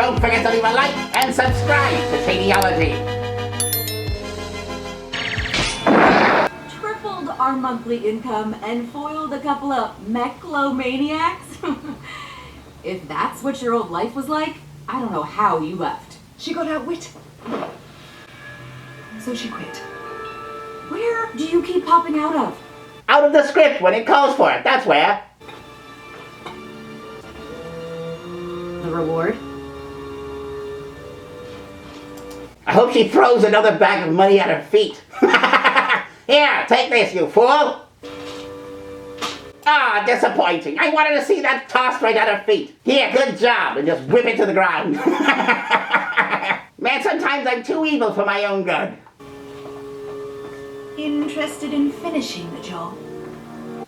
Don't forget to leave a like and subscribe to Shanieology. Tripled our monthly income and foiled a couple of mechlomaniacs? If that's what your old life was like, I don't know how you left. She got outwitted. So she quit. Where do you keep popping out of? Out of the script when it calls for it, that's where. The reward? I hope she throws another bag of money at her feet. Here, take this, you fool! Ah, disappointing. I wanted to see that tossed right at her feet. Here, good job, and just whip it to the ground. Man, sometimes I'm too evil for my own good. Interested in finishing the job?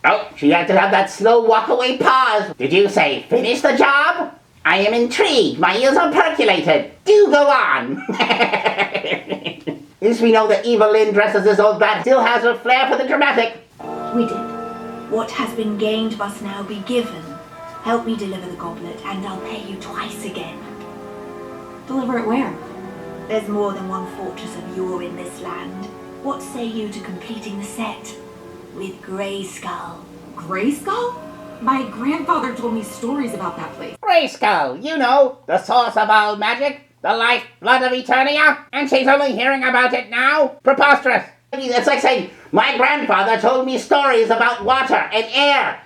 Oh, she had to have that slow walk-away pause. Did you say finish the job? I am intrigued. My ears are percolated. Do go on. At least we know that evil Lynn dressed as this old bat still has her flair for the dramatic. We did. What has been gained must now be given. Help me deliver the goblet, and I'll pay you twice again. Deliver it where? There's more than one fortress of yore in this land. What say you to completing the set with Grayskull? Grayskull? My grandfather told me stories about that place. Grayskull, you know, the source of all magic, the lifeblood of Eternia, and she's only hearing about it now? Preposterous. It's like saying, my grandfather told me stories about water and air.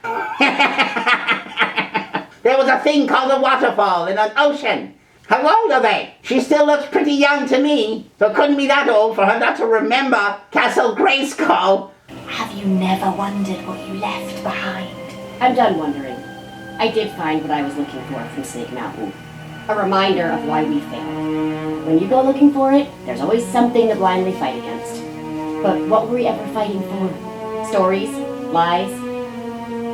There was a thing called a waterfall in an ocean. How old are they? She still looks pretty young to me, so it couldn't be that old for her not to remember Castle Grayskull. Have you never wondered what you left behind? I'm done wondering. I did find what I was looking for from Snake Mountain. A reminder of why we fail. When you go looking for it, there's always something to blindly fight against. But what were we ever fighting for? Stories? Lies?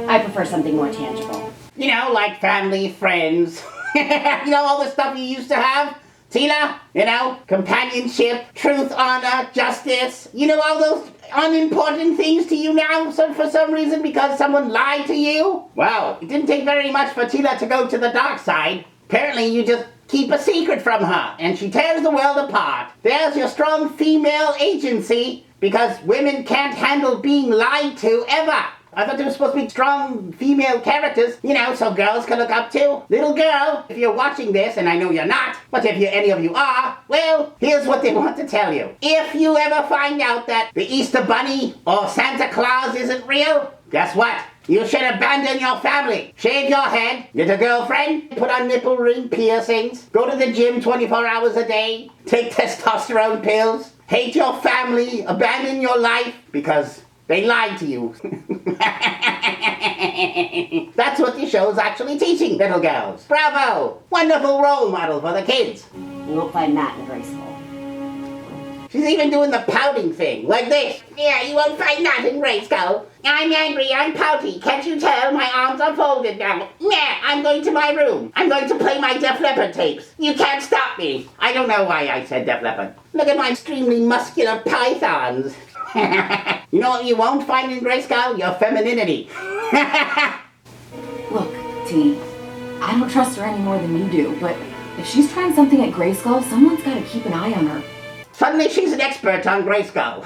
I prefer something more tangible. You know, like family, friends. You know, all the stuff you used to have? Teela, you know, companionship, truth, honor, justice. You know, all those unimportant things to you now for some reason because someone lied to you? Wow, it didn't take very much for Teela to go to the dark side. Apparently you just keep a secret from her and she tears the world apart. There's your strong female agency because women can't handle being lied to ever. I thought there were supposed to be strong female characters, you know, so girls can look up to. Little girl, if you're watching this, and I know you're not, but if any of you are, well, here's what they want to tell you. If you ever find out that the Easter Bunny or Santa Claus isn't real, guess what? You should abandon your family. Shave your head, get a girlfriend, put on nipple ring piercings, go to the gym 24 hours a day, take testosterone pills, hate your family, abandon your life, because they lied to you. That's what the show's actually teaching, little girls. Bravo! Wonderful role model for the kids. You won't find that in Grayskull. She's even doing the pouting thing, like this. Yeah, you won't find that in Grayskull. I'm angry, I'm pouty. Can't you tell? My arms are folded now. Yeah, I'm going to my room. I'm going to play my Def Leppard tapes. You can't stop me. I don't know why I said Def Leppard. Look at my extremely muscular pythons. You know what you won't find in Grayskull? Your femininity. Look, T, I don't trust her any more than you do, but if she's trying something at Grayskull, someone's got to keep an eye on her. Suddenly she's an expert on Grayskull.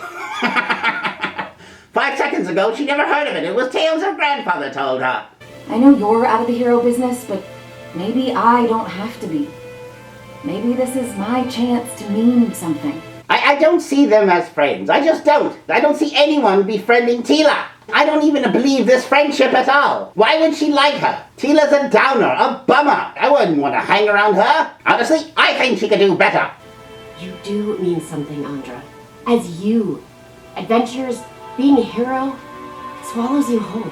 5 seconds ago, she never heard of it. It was tales her grandfather told her. I know you're out of the hero business, but maybe I don't have to be. Maybe this is my chance to mean something. I don't see them as friends. I just don't. I don't see anyone befriending Teela. I don't even believe this friendship at all. Why would she like her? Teela's a downer, a bummer. I wouldn't want to hang around her. Honestly, I think she could do better. You do mean something, Andra. As you. Adventures, being a hero, swallows you whole.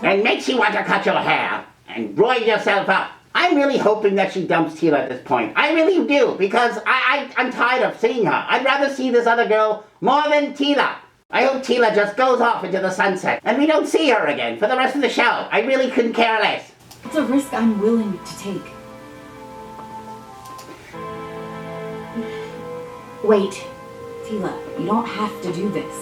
And makes you want to cut your hair and roid yourself up. I'm really hoping that she dumps Teela at this point. I really do, because I'm tired of seeing her. I'd rather see this other girl more than Teela. I hope Teela just goes off into the sunset and we don't see her again for the rest of the show. I really couldn't care less. It's a risk I'm willing to take. Wait, Teela, you don't have to do this.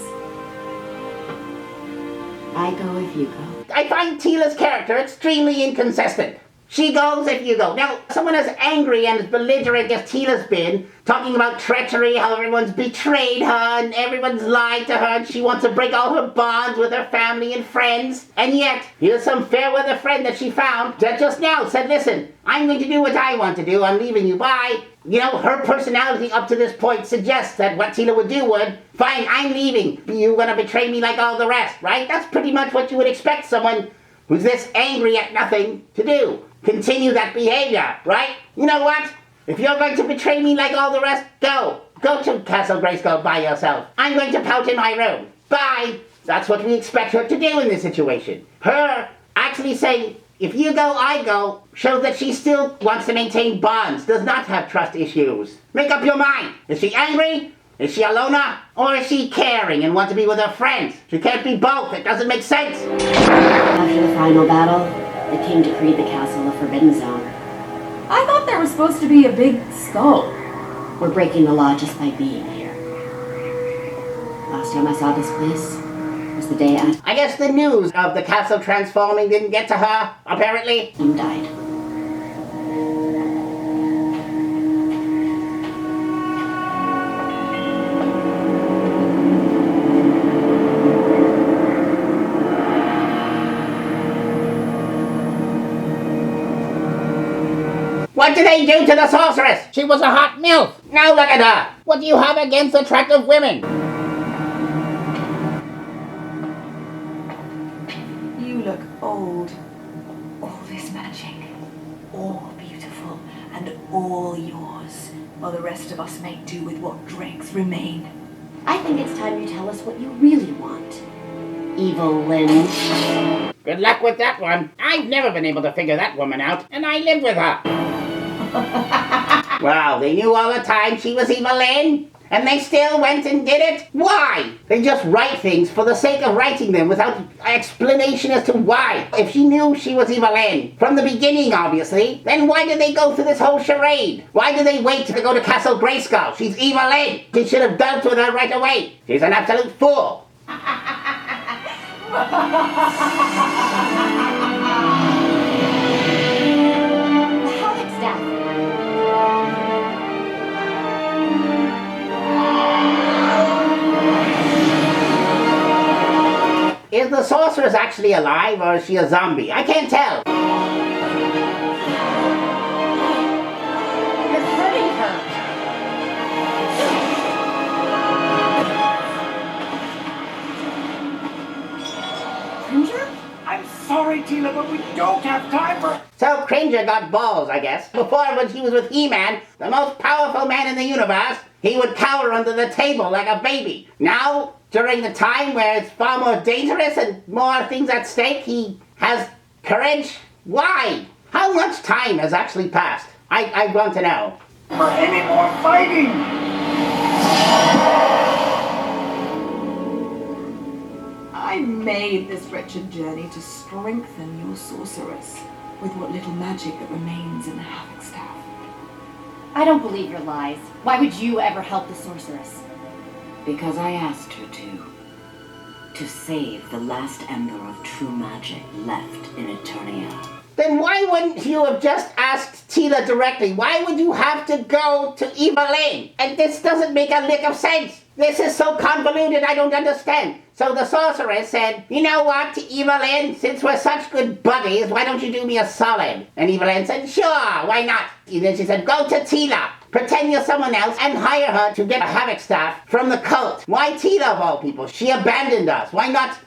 I go if you go. I find Teela's character extremely inconsistent. She goes if you go. Now, someone as angry and as belligerent as Teela's been, talking about treachery, how everyone's betrayed her and everyone's lied to her and she wants to break all her bonds with her family and friends. And yet, here's some fair weather friend that she found that just now said, listen, I'm going to do what I want to do. I'm leaving you. Bye. You know, her personality up to this point suggests that what Teela would do would, fine, I'm leaving. You're going to betray me like all the rest, right? That's pretty much what you would expect someone who's this angry at nothing to do. Continue that behavior, right? You know what? If you're going to betray me like all the rest, go. Go to Castle Grayskull by yourself. I'm going to pout in my room. Bye. That's what we expect her to do in this situation. Her actually saying, if you go, I go, shows that she still wants to maintain bonds, does not have trust issues. Make up your mind. Is she angry? Is she a loner? Or is she caring and want to be with her friends? She can't be both. It doesn't make sense. After the final battle, the king decreed the castle a forbidden zone. I thought there was supposed to be a big skull. We're breaking the law just by being here. Last time I saw this place was the day I guess the news of the castle transforming didn't get to her, apparently. King died. What did they do to the sorceress? She was a hot MILF. Now look at her. What do you have against attractive women? You look old. All this magic, all beautiful and all yours, while the rest of us make do with what dregs remain. I think it's time you tell us what you really want. Evil Lynn. Good luck with that one. I've never been able to figure that woman out, and I live with her. Wow, they knew all the time she was Evelyn, and they still went and did it? Why? They just write things for the sake of writing them without explanation as to why. If she knew she was Evelyn, from the beginning obviously, then why did they go through this whole charade? Why did they wait to go to Castle Grayskull? She's Evelyn. She should have dealt with her right away. She's an absolute fool. Is the sorceress actually alive or is she a zombie? I can't tell. You're hurting her. Cringer? I'm sorry, Teela, but we don't have time for... So Cringer got balls, I guess. Before, when he was with He-Man, the most powerful man in the universe, he would cower under the table like a baby. Now, during the time where it's far more dangerous and more things at stake, he has courage? Why? How much time has actually passed? I want to know. for any more fighting! I made this wretched journey to strengthen your sorceress with what little magic that remains in the Havoc Staff. I don't believe your lies. Why would you ever help the sorceress? Because I asked her to save the last ember of true magic left in Eternia. Then why wouldn't you have just asked Teela directly? Why would you have to go to Evelyn? And this doesn't make a lick of sense. This is so convoluted, I don't understand. So the sorceress said, you know what, Evelyn, since we're such good buddies, why don't you do me a solid? And Evelyn said, sure, why not? And then she said, go to Teela. Pretend you're someone else and hire her to get a Havoc Staff from the cult. Why Teela of all people? She abandoned us. Why not,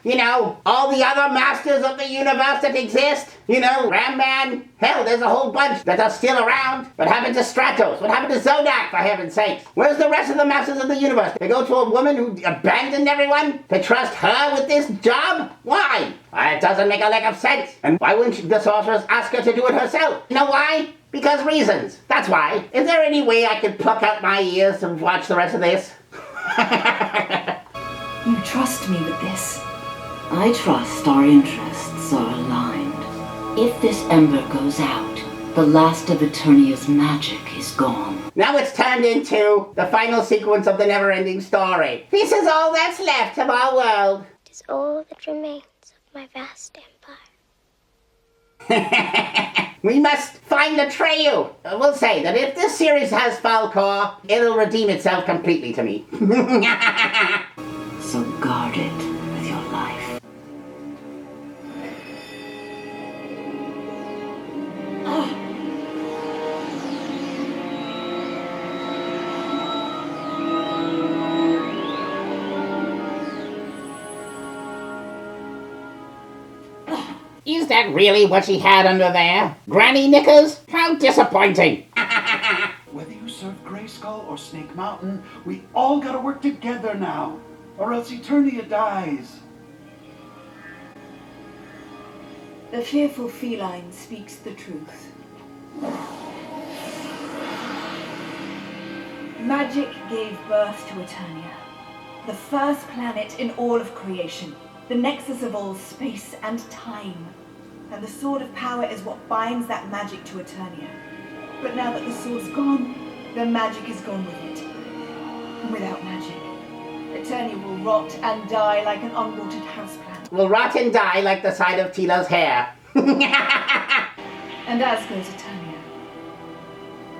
all the other masters of the universe that exist? Ram Man. Hell, there's a whole bunch that are still around. What happened to Stratos? What happened to Zodak, for heaven's sakes? Where's the rest of the masters of the universe? They go to a woman who abandoned everyone? To trust her with this job? Why? It doesn't make a lick of sense. And why wouldn't the sorceress ask her to do it herself? You know why? Because reasons. That's why. Is there any way I could pluck out my ears and watch the rest of this? You trust me with this? I trust our interests are aligned. If this ember goes out, the last of Eternia's magic is gone. Now it's turned into the final sequence of the never-ending story. This is all that's left of our world. It is all that remains of my vast empire. We must find the Treyu. We'll say that if this series has Falcor, it'll redeem itself completely to me. So guard it with your life. Is that really what she had under there? Granny knickers? How disappointing. Whether you serve Grayskull or Snake Mountain, we all gotta work together now, or else Eternia dies. The fearful feline speaks the truth. Magic gave birth to Eternia, the first planet in all of creation, the nexus of all space and time. And the Sword of Power is what binds that magic to Eternia. But now that the sword's gone, the magic is gone with it. And without magic, Eternia will rot and die like an unwatered houseplant. Will rot and die like the side of Tila's hair. And as goes Eternia,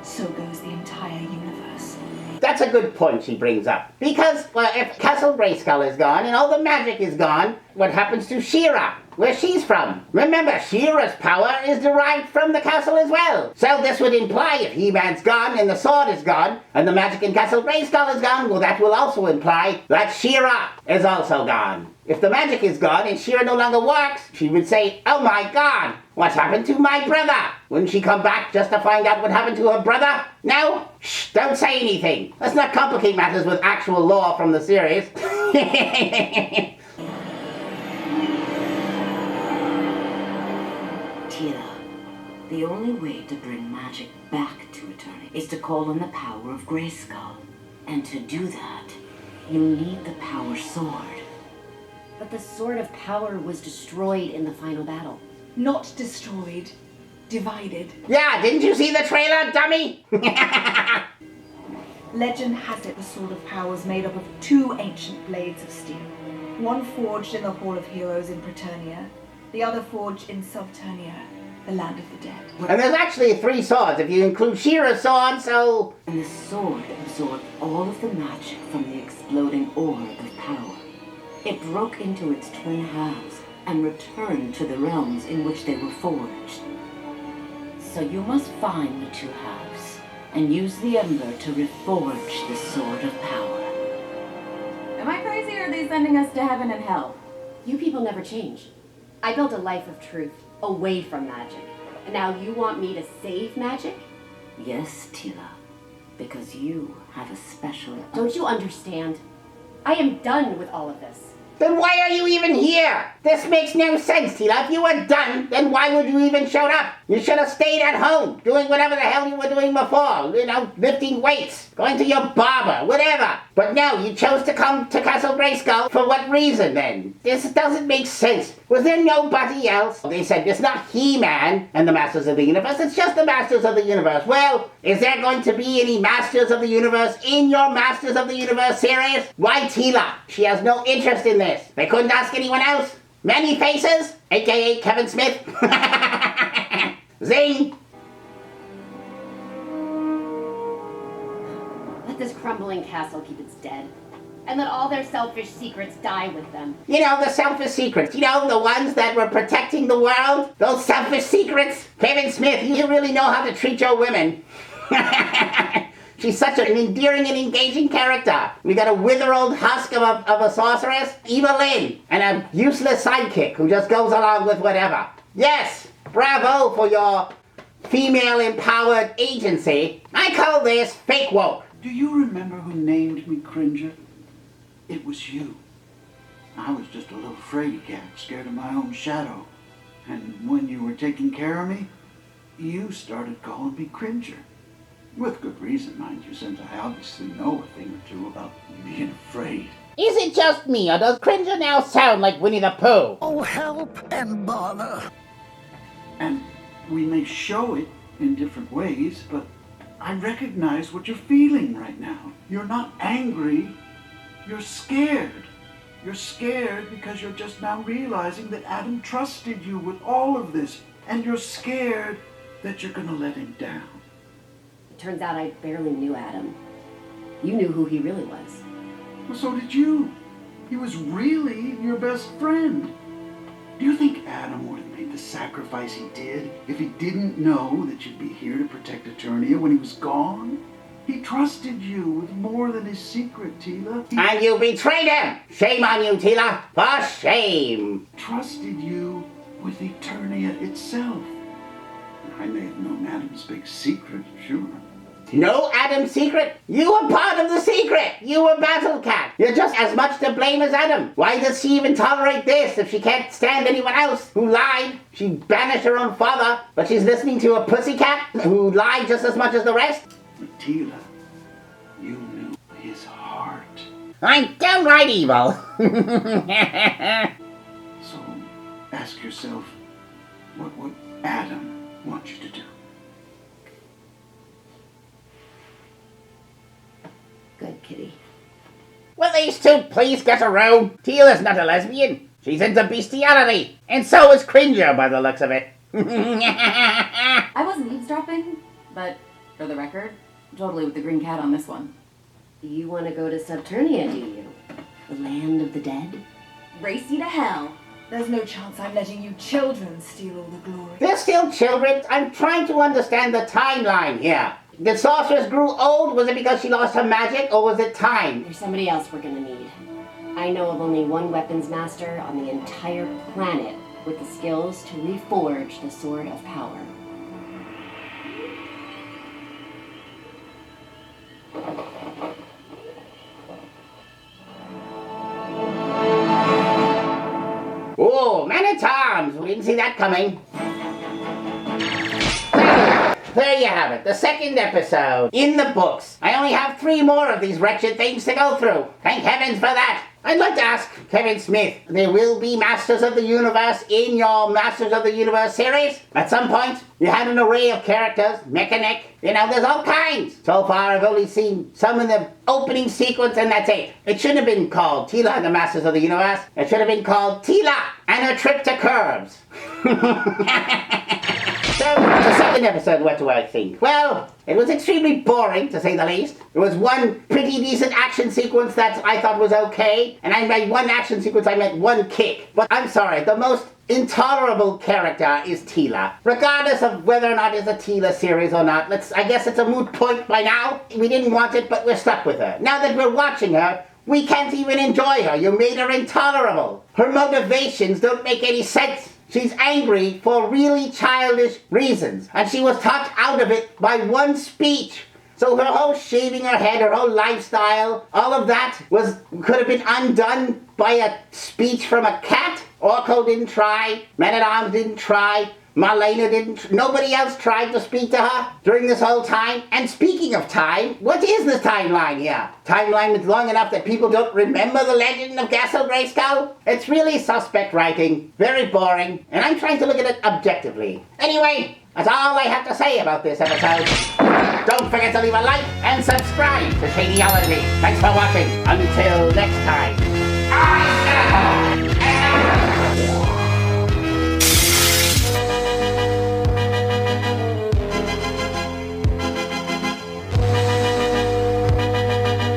so goes the entire universe. That's a good point she brings up. Because, well, if Castle Grayskull is gone and all the magic is gone, what happens to She-Ra, where she's from? Remember, She-Ra's power is derived from the castle as well. So this would imply if He-Man's gone and the sword is gone, and the magic in Castle Grayskull is gone, well, that will also imply that She-Ra is also gone. If the magic is gone and She-Ra no longer works, she would say, oh my god, what happened to my brother? Wouldn't she come back just to find out what happened to her brother? No? Shh, don't say anything. Let's not complicate matters with actual lore from the series. Teela, the only way to bring magic back to Eternia is to call on the power of Grayskull. And to do that, you need the power sword. But the Sword of Power was destroyed in the final battle. Not destroyed, divided. Yeah, didn't you see the trailer, dummy? Legend has it the Sword of Power is made up of two ancient blades of steel. One forged in the Hall of Heroes in Preternia, the other forged in Subternia, the land of the dead. And there's actually 3 swords if you include She-Ra's sword, so... And the sword absorbed all of the magic from the exploding orb of power. It broke into its twin halves and returned to the realms in which they were forged. So you must find the 2 halves and use the ember to reforge the Sword of Power. Am I crazy, or are they sending us to heaven and hell? You people never change. I built a life of truth, away from magic. And now you want me to save magic? Yes, Teela, because you have a special... Don't you understand? I am done with all of this. Then why are you even here? This makes no sense, Teela. If you were done, then why would you even show up? You should have stayed at home, doing whatever the hell you were doing before. You know, lifting weights, going to your barber, whatever. But no, you chose to come to Castle Grayskull. For what reason, then? This doesn't make sense. Was there nobody else? They said it's not He-Man and the Masters of the Universe, it's just the Masters of the Universe. Well, is there going to be any Masters of the Universe in your Masters of the Universe series? Why Teela? She has no interest in this. They couldn't ask anyone else? Many Faces, aka Kevin Smith. Zing! Let this crumbling castle keep its dead. And let all their selfish secrets die with them. You know, the selfish secrets. You know, the ones that were protecting the world? Those selfish secrets? Kevin Smith, you really know how to treat your women. She's such an endearing and engaging character. We got a wither old husk of a sorceress, Eva Lynn, and a useless sidekick who just goes along with whatever. Yes, bravo for your female-empowered agency. I call this fake woke. Do you remember who named me Cringer? It was you. I was just a little fraidy cat, scared of my own shadow. And when you were taking care of me, you started calling me Cringer. With good reason, mind you, since I obviously know a thing or two about being afraid. Is it just me, or does Cringer now sound like Winnie the Pooh? Oh, help and bother. And we may show it in different ways, but I recognize what you're feeling right now. You're not angry, you're scared. You're scared because you're just now realizing that Adam trusted you with all of this. And you're scared that you're gonna let him down. It turns out I barely knew Adam. You knew who he really was. Well, so did you. He was really your best friend. Do you think Adam would have made the sacrifice he did if he didn't know that you'd be here to protect Eternia when he was gone? He trusted you with more than his secret, Teela. He And you betrayed him! Shame on you, Tila! For shame! trusted you with Eternia itself. I may have known Adam's big secret, sure. No Adam's secret? You were part of the secret! You were Battle Cat! You're just as much to blame as Adam! Why does she even tolerate this if she can't stand anyone else who lied? She banished her own father, but she's listening to a pussycat who lied just as much as the rest? But Teela, you knew his heart. I'm downright evil! So ask yourself, what would Adam want you to do? Good kitty. Will these two please get a room? Teela's not a lesbian. She's into bestiality. And so is Cringer by the looks of it. I wasn't eavesdropping, but for the record, totally with the green cat on this one. You want to go to Subternia, do you? The land of the dead? Race you to hell. There's no chance I'm letting you children steal all the glory. They're still children. I'm trying to understand the timeline here. The sorceress grew old. Was it because she lost her magic, or was it time? There's somebody else we're gonna need. I know of only one weapons master on the entire planet with the skills to reforge the Sword of Power. Oh, man-at-arms! We didn't see that coming. There you have it, the second episode. In the books. I only have 3 more of these wretched things to go through. Thank heavens for that. I'd like to ask Kevin Smith, there will be Masters of the Universe in your Masters of the Universe series? At some point, you had an array of characters, Mechanic, there's all kinds. So far, I've only seen some in the opening sequence, and that's it. It shouldn't have been called Teela and the Masters of the Universe. It should have been called Teela and her trip to Curbs. So, the second episode, what do I think? Well, it was extremely boring, to say the least. There was one pretty decent action sequence that I thought was okay, and I made one action sequence, I meant one kick. But I'm sorry, the most intolerable character is Teela. Regardless of whether or not it's a Teela series or not, I guess it's a moot point by now. We didn't want it, but we're stuck with her. Now that we're watching her, we can't even enjoy her. You made her intolerable. Her motivations don't make any sense. She's angry for really childish reasons, and she was talked out of it by one speech. So her whole shaving her head, her whole lifestyle, all of that could have been undone by a speech from a cat. Orko didn't try, Man-at-Arms didn't try, Marlena didn't, nobody else tried to speak to her during this whole time. And speaking of time, what is this timeline here? Timeline that's long enough that people don't remember the legend of Castle Grayskull? It's really suspect writing, very boring, and I'm trying to look at it objectively. Anyway, that's all I have to say about this episode. Don't forget to leave a like and subscribe to Shanieology. Thanks for watching. Until next time. I'm Skeletor, and